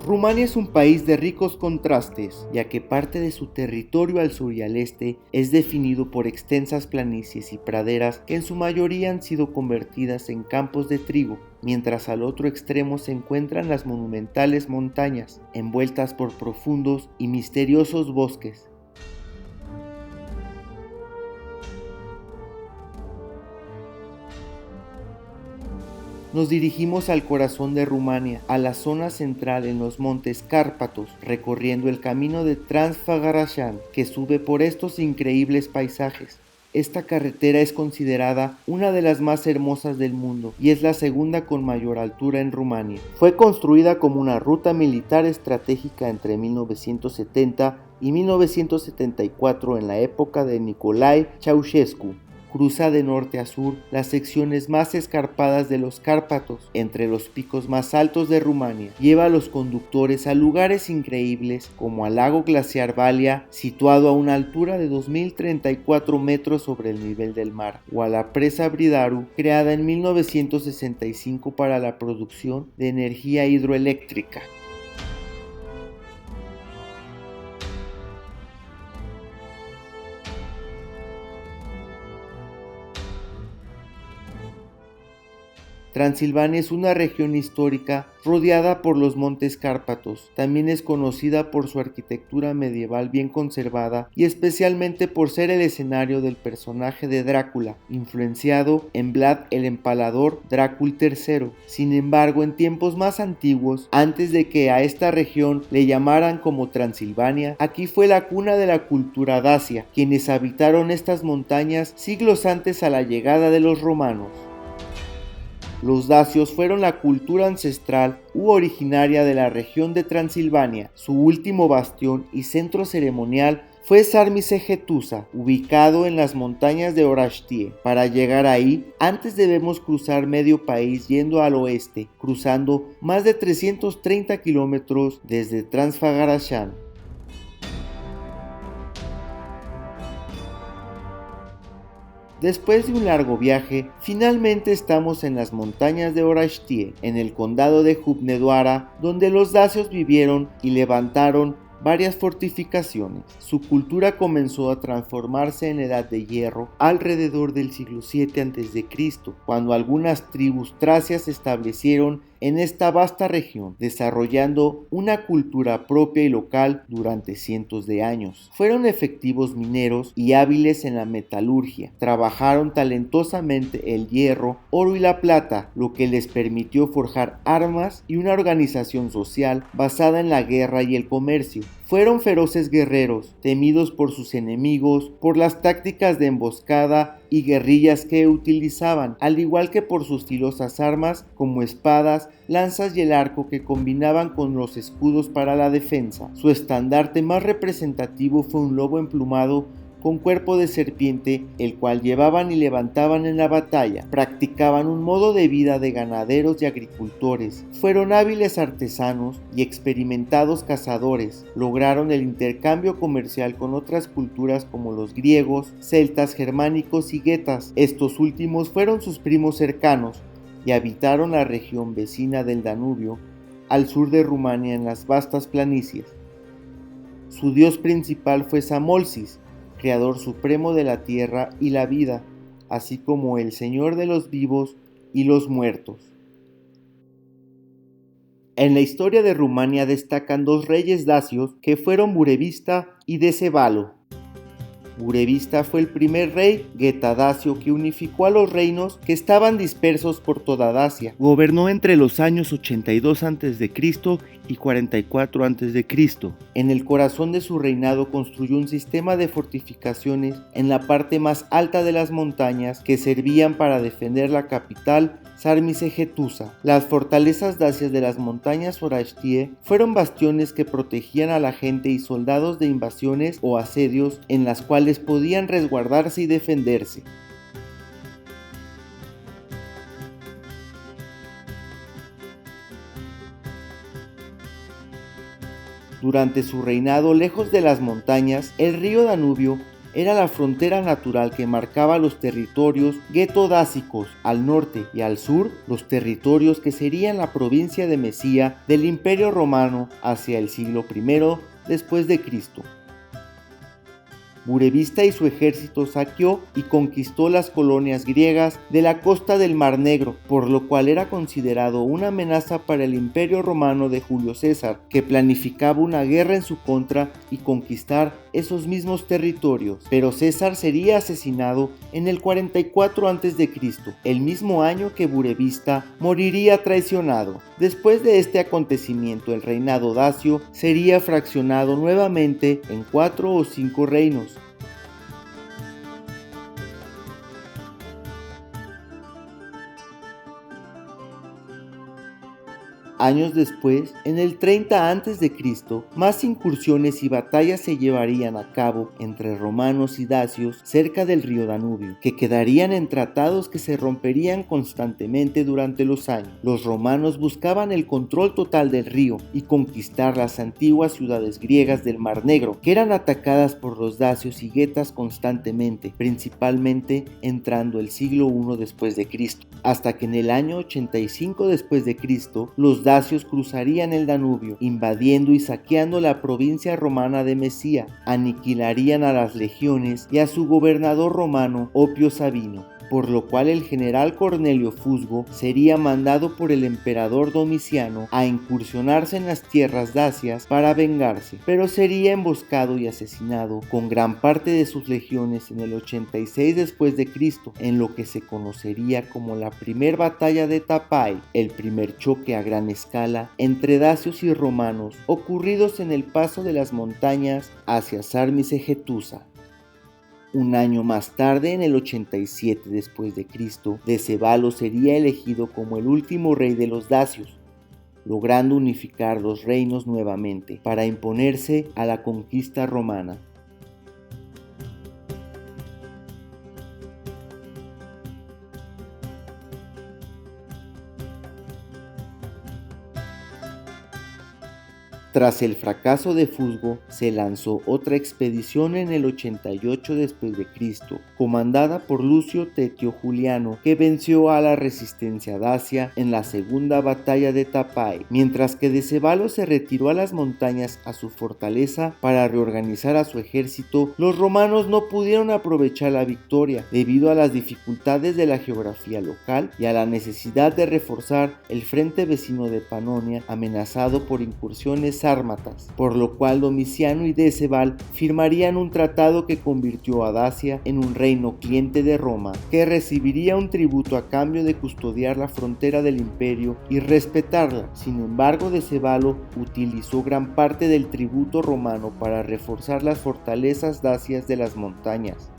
Rumania es un país de ricos contrastes, ya que parte de su territorio al sur y al este es definido por extensas planicies y praderas que en su mayoría han sido convertidas en campos de trigo, mientras al otro extremo se encuentran las monumentales montañas, envueltas por profundos y misteriosos bosques. Nos dirigimos al corazón de Rumania, a la zona central en los montes Cárpatos, recorriendo el camino de Transfagarașan, que sube por estos increíbles paisajes. Esta carretera es considerada una de las más hermosas del mundo y es la segunda con mayor altura en Rumania. Fue construida como una ruta militar estratégica entre 1970 y 1974 en la época de Nicolae Ceausescu. Cruza de norte a sur las secciones más escarpadas de los Cárpatos, entre los picos más altos de Rumania. Lleva a los conductores a lugares increíbles como al lago glaciar Valia, situado a una altura de 2034 metros sobre el nivel del mar, o a la presa Bridaru, creada en 1965 para la producción de energía hidroeléctrica. Transilvania es una región histórica rodeada por los montes Cárpatos. También es conocida por su arquitectura medieval bien conservada y especialmente por ser el escenario del personaje de Drácula, influenciado en Vlad el Empalador Drácula III. Sin embargo, en tiempos más antiguos, antes de que a esta región le llamaran como Transilvania, aquí fue la cuna de la cultura dacia, quienes habitaron estas montañas siglos antes a la llegada de los romanos. Los dacios fueron la cultura ancestral u originaria de la región de Transilvania. Su último bastión y centro ceremonial fue Sarmisegetusa, ubicado en las montañas de Oraștie. Para llegar ahí, antes debemos cruzar medio país yendo al oeste, cruzando más de 330 kilómetros desde Transfagarașan. Después de un largo viaje, finalmente estamos en las montañas de Oraștie, en el condado de Hunedoara, donde los dacios vivieron y levantaron varias fortificaciones. Su cultura comenzó a transformarse en edad de hierro alrededor del siglo VII a.C., cuando algunas tribus tracias se establecieron en esta vasta región, desarrollando una cultura propia y local durante cientos de años. Fueron efectivos mineros y hábiles en la metalurgia. Trabajaron talentosamente el hierro, oro y la plata, lo que les permitió forjar armas y una organización social basada en la guerra y el comercio. Fueron feroces guerreros, temidos por sus enemigos, por las tácticas de emboscada y guerrillas que utilizaban, al igual que por sus filosas armas como espadas, lanzas y el arco que combinaban con los escudos para la defensa. Su estandarte más representativo fue un lobo emplumado con cuerpo de serpiente, el cual llevaban y levantaban en la batalla. Practicaban un modo de vida de ganaderos y agricultores. Fueron hábiles artesanos y experimentados cazadores. Lograron el intercambio comercial con otras culturas como los griegos, celtas, germánicos y guetas. Estos últimos fueron sus primos cercanos y habitaron la región vecina del Danubio, al sur de Rumania en las vastas planicies. Su dios principal fue Samolsis, creador supremo de la tierra y la vida, así como el Señor de los vivos y los muertos. En la historia de Rumania destacan dos reyes dacios que fueron Burevista y Decebalo. Burevista fue el primer rey guetadacio que unificó a los reinos que estaban dispersos por toda Dacia. Gobernó entre los años 82 a.C. y 44 a.C. En el corazón de su reinado construyó un sistema de fortificaciones en la parte más alta de las montañas que servían para defender la capital Sarmisegetusa. Las fortalezas dacias de las montañas Oraștie fueron bastiones que protegían a la gente y soldados de invasiones o asedios en las cuales podían resguardarse y defenderse. Durante su reinado lejos de las montañas, el río Danubio era la frontera natural que marcaba los territorios gueto-dásicos al norte y al sur, los territorios que serían la provincia de Mesía del Imperio Romano hacia el siglo I después de Cristo. Burevista y su ejército saqueó y conquistó las colonias griegas de la costa del Mar Negro, por lo cual era considerado una amenaza para el Imperio Romano de Julio César, que planificaba una guerra en su contra y conquistar esos mismos territorios. Pero César sería asesinado en el 44 a.C., el mismo año que Burevista moriría traicionado. Después de este acontecimiento, el reinado dacio sería fraccionado nuevamente en 4 o 5 reinos. Años después, en el 30 a.C., más incursiones y batallas se llevarían a cabo entre romanos y dacios cerca del río Danubio, que quedarían en tratados que se romperían constantemente durante los años. Los romanos buscaban el control total del río y conquistar las antiguas ciudades griegas del Mar Negro, que eran atacadas por los dacios y guetas constantemente, principalmente entrando el siglo I después de Cristo, hasta que en el año 85 después de Cristo, los dacios cruzarían el Danubio, invadiendo y saqueando la provincia romana de Mesía, aniquilarían a las legiones y a su gobernador romano Opio Sabino, por lo cual el general Cornelio Fusgo sería mandado por el emperador Domiciano a incursionarse en las tierras dacias para vengarse, pero sería emboscado y asesinado con gran parte de sus legiones en el 86 después de Cristo, en lo que se conocería como la primera batalla de Tapai, el primer choque a gran escala entre dacios y romanos ocurridos en el paso de las montañas hacia Sarmisegetusa. Un año más tarde, en el 87 después de Cristo, Decebalo sería elegido como el último rey de los dacios, logrando unificar los reinos nuevamente para imponerse a la conquista romana. Tras el fracaso de Fusgo, se lanzó otra expedición en el 88 después de Cristo, comandada por Lucio Tetio Juliano, que venció a la resistencia dacia en la segunda batalla de Tapai, mientras que Decebalo se retiró a las montañas a su fortaleza para reorganizar a su ejército. Los romanos no pudieron aprovechar la victoria debido a las dificultades de la geografía local y a la necesidad de reforzar el frente vecino de Panonia, amenazado por incursiones sármatas, por lo cual Domiciano y Decebal firmarían un tratado que convirtió a Dacia en un reino cliente de Roma, que recibiría un tributo a cambio de custodiar la frontera del imperio y respetarla. Sin embargo, Decebalo utilizó gran parte del tributo romano para reforzar las fortalezas dacias de las montañas.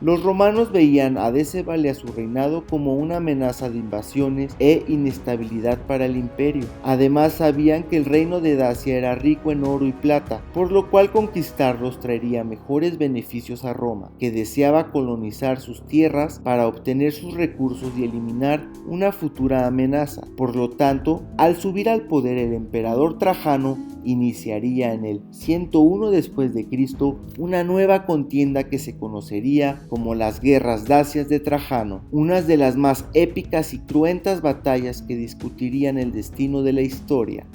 Los romanos veían a Decebal y a su reinado como una amenaza de invasiones e inestabilidad para el imperio. Además, sabían que el reino de Dacia era rico en oro y plata, por lo cual conquistarlos traería mejores beneficios a Roma, que deseaba colonizar sus tierras para obtener sus recursos y eliminar una futura amenaza. Por lo tanto, al subir al poder el emperador Trajano iniciaría en el 101 después de Cristo una nueva contienda que se conocería como las guerras dacias de Trajano, unas de las más épicas y cruentas batallas que discutirían el destino de la historia.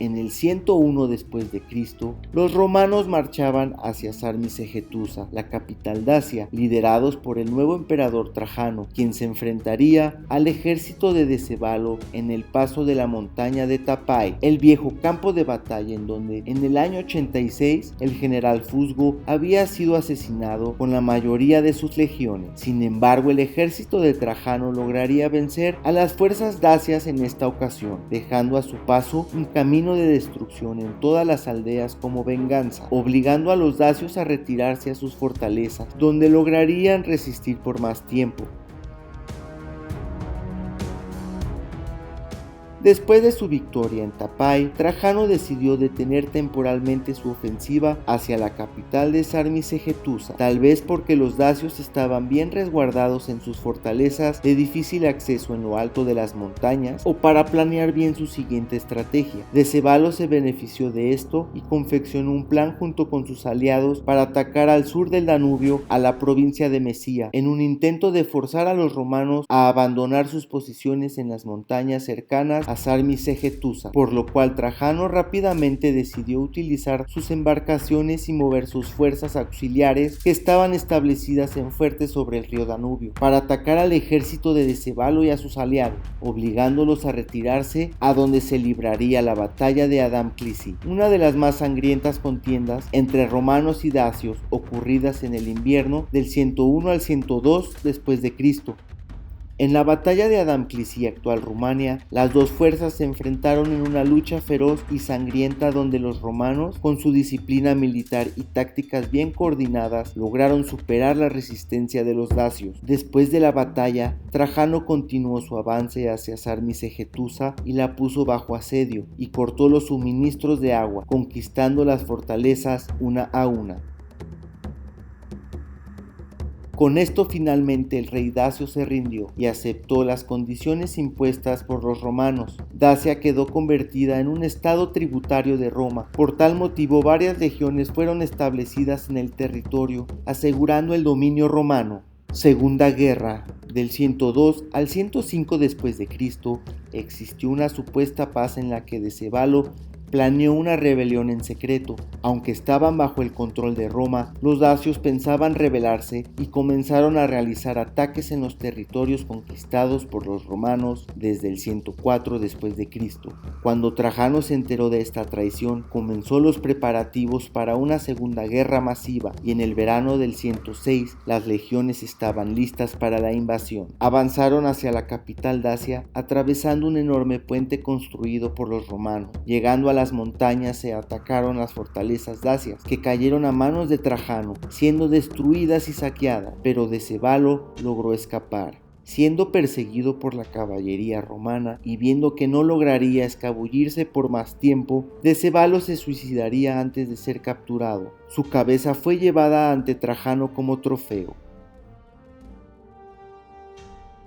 En el 101 después de Cristo, los romanos marchaban hacia Sarmisegetusa, la capital dacia, liderados por el nuevo emperador Trajano, quien se enfrentaría al ejército de Decebalo en el paso de la montaña de Tapai, el viejo campo de batalla en donde en el año 86 el general Fusgo había sido asesinado con la mayoría de sus legiones. Sin embargo, el ejército de Trajano lograría vencer a las fuerzas dacias en esta ocasión, dejando a su paso un camino de destrucción en todas las aldeas como venganza, obligando a los dacios a retirarse a sus fortalezas, donde lograrían resistir por más tiempo. Después de su victoria en Tapai, Trajano decidió detener temporalmente su ofensiva hacia la capital de Sarmisegetusa, tal vez porque los dacios estaban bien resguardados en sus fortalezas de difícil acceso en lo alto de las montañas, o para planear bien su siguiente estrategia. Decebalo se benefició de esto y confeccionó un plan junto con sus aliados para atacar al sur del Danubio a la provincia de Mesía, en un intento de forzar a los romanos a abandonar sus posiciones en las montañas cercanas a Sarmisegetusa, por lo cual Trajano rápidamente decidió utilizar sus embarcaciones y mover sus fuerzas auxiliares que estaban establecidas en fuertes sobre el río Danubio para atacar al ejército de Decebalo y a sus aliados, obligándolos a retirarse a donde se libraría la batalla de Adamclisi, una de las más sangrientas contiendas entre romanos y dacios ocurridas en el invierno del 101 al 102 después de Cristo. En la batalla de Adamclisi, actual Rumania, las dos fuerzas se enfrentaron en una lucha feroz y sangrienta donde los romanos, con su disciplina militar y tácticas bien coordinadas, lograron superar la resistencia de los dacios. Después de la batalla, Trajano continuó su avance hacia Sarmisegetusa y la puso bajo asedio y cortó los suministros de agua, conquistando las fortalezas una a una. Con esto finalmente el rey Dacio se rindió y aceptó las condiciones impuestas por los romanos. Dacia quedó convertida en un estado tributario de Roma. Por tal motivo varias legiones fueron establecidas en el territorio, asegurando el dominio romano. Segunda Guerra. Del 102 al 105 después de Cristo, existió una supuesta paz en la que Decebalo planeó una rebelión en secreto. Aunque estaban bajo el control de Roma, los dacios pensaban rebelarse y comenzaron a realizar ataques en los territorios conquistados por los romanos desde el 104 después de Cristo. Cuando Trajano se enteró de esta traición, comenzó los preparativos para una segunda guerra masiva y en el verano del 106 las legiones estaban listas para la invasión. Avanzaron hacia la capital dacia atravesando un enorme puente construido por los romanos. Llegando a las montañas se atacaron las fortalezas dacias, que cayeron a manos de Trajano, siendo destruidas y saqueadas, pero Decebalo logró escapar. Siendo perseguido por la caballería romana y viendo que no lograría escabullirse por más tiempo, Decebalo se suicidaría antes de ser capturado. Su cabeza fue llevada ante Trajano como trofeo.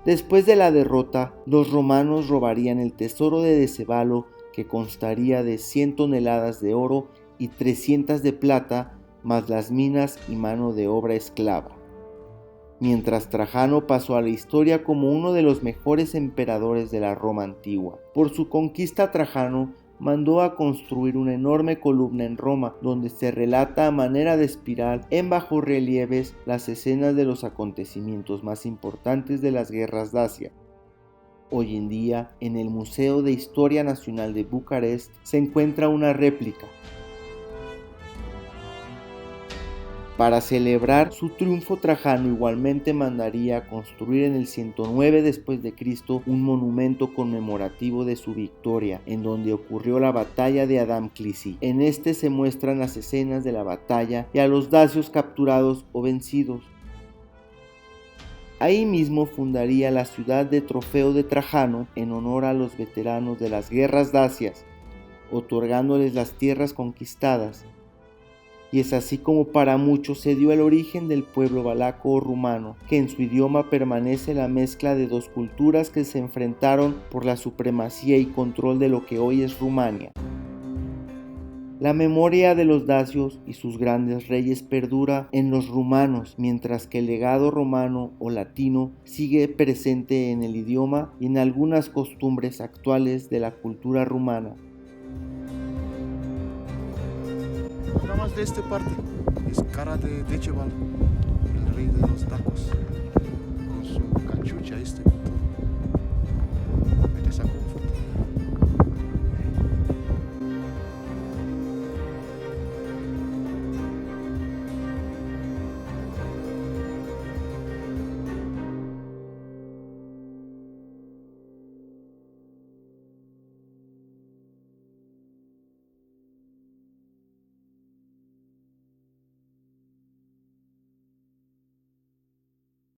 Después de la derrota, los romanos robarían el tesoro de Decebalo, que constaría de 100 toneladas de oro y 300 de plata, más las minas y mano de obra esclava. Mientras Trajano pasó a la historia como uno de los mejores emperadores de la Roma antigua. Por su conquista, Trajano mandó a construir una enorme columna en Roma, donde se relata a manera de espiral en bajorrelieves las escenas de los acontecimientos más importantes de las guerras dacias. Hoy en día, en el Museo de Historia Nacional de Bucarest se encuentra una réplica. Para celebrar su triunfo, Trajano igualmente mandaría a construir en el 109 después de Cristo un monumento conmemorativo de su victoria, en donde ocurrió la batalla de Adamclisi. En este se muestran las escenas de la batalla y a los dacios capturados o vencidos. Ahí mismo fundaría la ciudad de Trofeo de Trajano en honor a los veteranos de las guerras dacias, otorgándoles las tierras conquistadas. Y es así como para muchos se dio el origen del pueblo valaco o rumano, que en su idioma permanece la mezcla de dos culturas que se enfrentaron por la supremacía y control de lo que hoy es Rumania. La memoria de los dacios y sus grandes reyes perdura en los rumanos, mientras que el legado romano o latino sigue presente en el idioma y en algunas costumbres actuales de la cultura rumana. Nada más de esta parte es cara de Decebalo, el rey de los tacos.